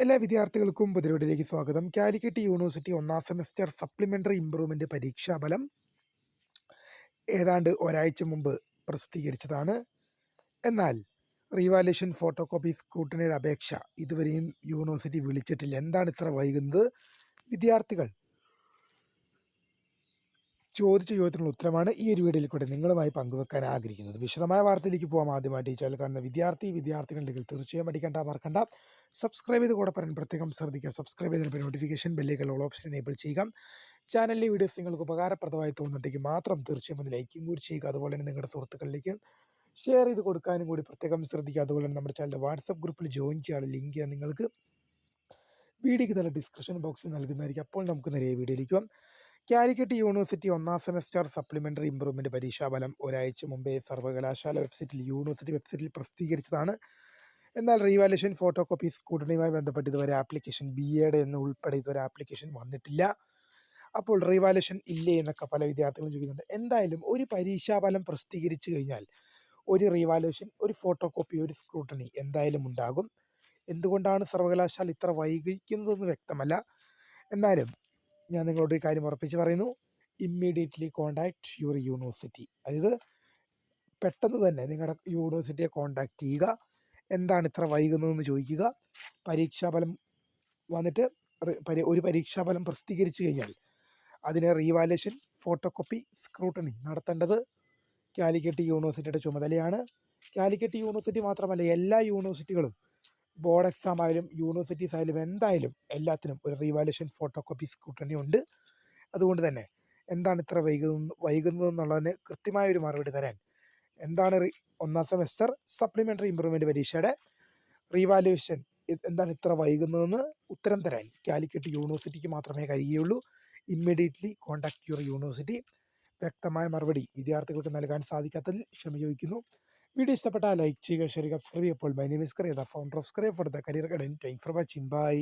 എല്ലാ വിദ്യാർത്ഥികൾക്കും പുതിയവിടിലേക്ക് സ്വാഗതം. കാലിക്കറ്റ് യൂണിവേഴ്സിറ്റി ഒന്നാം സെമസ്റ്റർ സപ്ലിമെന്ററി ഇംപ്രൂവ്മെന്റ് പരീക്ഷാഫലം ഏതാണ്ട് ഒരാഴ്ച മുമ്പ് പ്രസിദ്ധീകരിച്ചതാണ്. എന്നാൽ റീവാലുവേഷൻ ഫോട്ടോ കോപ്പി സ്ക്രൂട്ടണിയുടെ അപേക്ഷ ഇതുവരെയും യൂണിവേഴ്സിറ്റി വിളിച്ചിട്ടില്ല. എന്താണ് ഇത്ര വൈകുന്നത്? വിദ്യാർത്ഥികൾ ചോദിച്ച ചോദ്യത്തിനുള്ള ഉത്തരമാണ് ഈ ഒരു വീഡിയോയിൽ കൂടെ നിങ്ങളുമായി പങ്കുവെക്കാൻ ആഗ്രഹിക്കുന്നത്. വിശദമായ വാർത്തയിലേക്ക് പോകാം. ആദ്യമായിട്ട് ഈ ചാനൽ കാണുന്ന വിദ്യാർത്ഥികളുണ്ടെങ്കിൽ തീർച്ചയായും മറക്കണ്ട. സബ്സ്ക്രൈബ് ചെയ്ത് കൂടെ പറയാൻ പ്രത്യേകം ശ്രദ്ധിക്കുക. സബ്സ്ക്രൈബ് ചെയ്തതിന് നോട്ടിഫിക്കേഷൻ ബെല്ലേക്കുള്ള ഓൾ ഓപ്ഷൻ എനേബിൾ ചെയ്യുക. ചാനലിലെ വീഡിയോസ് നിങ്ങൾക്ക് ഉപകാരപ്രദമായി തോന്നുന്നുണ്ടെങ്കിൽ മാത്രം തീർച്ചയായും ഒന്ന് ലൈക്കും കൂടി ചെയ്യുക. അതുപോലെ തന്നെ നിങ്ങളുടെ സുഹൃത്തുക്കളിലേക്ക് ഷെയർ ചെയ്ത് കൊടുക്കാനും കൂടി പ്രത്യേകം ശ്രദ്ധിക്കുക. അതുപോലെ തന്നെ നമ്മുടെ ചാനലിൻ്റെ വാട്സപ്പ് ഗ്രൂപ്പിൽ ജോയിൻ ചെയ്യാനുള്ള ലിങ്ക് ഞാൻ നിങ്ങൾക്ക് വീഡിയോയ്ക്ക് തന്നെ ഡിസ്ക്രിപ്ഷൻ ബോക്സിൽ നൽകുന്നതായിരിക്കും. അപ്പോൾ നമുക്ക് നേരെ വീഡിയോയിലേക്ക് പോകാം. കാലിക്കറ്റ് യൂണിവേഴ്സിറ്റി ഒന്നാം സെമസ്റ്റർ സപ്ലിമെന്ററി ഇംപ്രൂവ്മെന്റ് പരീക്ഷാഫലം ഒരാഴ്ച മുമ്പേ സർവകലാശാല യൂണിവേഴ്സിറ്റി വെബ്സൈറ്റിൽ പ്രസിദ്ധീകരിച്ചതാണ്. എന്നാൽ റീവാലുവേഷൻ ഫോട്ടോ കോപ്പി സ്ക്രൂട്ടണിയുമായി ബന്ധപ്പെട്ട് ഇതുവരെ ആപ്ലിക്കേഷൻ BA എന്ന് ഉൾപ്പെടെ ഇതുവരെ ആപ്ലിക്കേഷൻ വന്നിട്ടില്ല. അപ്പോൾ റീവാലുവേഷൻ ഇല്ലേ എന്നൊക്കെ പല വിദ്യാർത്ഥികളും ചോദിക്കുന്നുണ്ട്. എന്തായാലും ഒരു പരീക്ഷാഫലം പ്രസിദ്ധീകരിച്ചു കഴിഞ്ഞാൽ ഒരു റീവാലുവേഷൻ, ഒരു ഫോട്ടോ കോപ്പി, ഒരു സ്ക്രൂട്ടണി എന്തായാലും ഉണ്ടാകും. എന്തുകൊണ്ടാണ് സർവകലാശാല ഇത്ര വൈകിക്കുന്നതെന്ന് വ്യക്തമല്ല. എന്നാലും ഞാൻ നിങ്ങളോട് ഒരു കാര്യം ഉറപ്പിച്ച് പറയുന്നു, ഇമ്മീഡിയറ്റ്ലി കോൺടാക്ട് യുവർ യൂണിവേഴ്സിറ്റി. അതായത് പെട്ടെന്ന് തന്നെ നിങ്ങളുടെ യൂണിവേഴ്സിറ്റിയെ കോൺടാക്ട് ചെയ്യുക. എന്താണ് ഇത്ര വൈകുന്നതെന്ന് ചോദിക്കുക. പരീക്ഷാഫലം വന്നിട്ട് ഒരു പരീക്ഷാഫലം പ്രസിദ്ധീകരിച്ചു കഴിഞ്ഞാൽ അതിന് റീവാലുവേഷൻ, ഫോട്ടോ കോപ്പി, സ്ക്രൂട്ടണി നടത്തേണ്ടത് കാലിക്കറ്റ് യൂണിവേഴ്സിറ്റിയുടെ ചുമതലയാണ്. കാലിക്കറ്റ് യൂണിവേഴ്സിറ്റി മാത്രമല്ല, എല്ലാ യൂണിവേഴ്സിറ്റികളും ബോർഡ് എക്സാം ആയാലും യൂണിവേഴ്സിറ്റീസ് ആയാലും എന്തായാലും എല്ലാത്തിനും ഒരു റീവാലുവേഷൻ, ഫോട്ടോ കോപ്പി, സ്ക്രൂട്ടണി ഉണ്ട്. അതുകൊണ്ട് തന്നെ എന്താണ് ഇത്ര വൈകുന്നതെന്നുള്ളതിന് കൃത്യമായൊരു മറുപടി തരാൻ എന്താണ് ഒന്നാം സെമസ്റ്റർ സപ്ലിമെൻ്ററി ഇംപ്രൂവ്മെൻ്റ് പരീക്ഷയുടെ റീവാലുവേഷൻ എന്താണ് ഇത്ര വൈകുന്നതെന്ന് ഉത്തരം തരാൻ കാലിക്കറ്റ് യൂണിവേഴ്സിറ്റിക്ക് മാത്രമേ കഴിയുകയുള്ളൂ. Immediately contact your university. വ്യക്തമായ മറുപടി വിദ്യാർത്ഥികൾക്ക് നൽകാൻ സാധിക്കാത്തതിൽ ക്ഷമ ചോദിക്കുന്നു. വീഡിയോ ഇഷ്ടപ്പെട്ടാൽ ലൈക്ക് ചെയ്യുക, ഷെയർ ചെയ്യുക, സബ്സ്ക്രൈബ് ചെയ്യുക. അപ്പോൾ my name is Kariya, the founder of scribe for the career guidance. Thank for watching. By.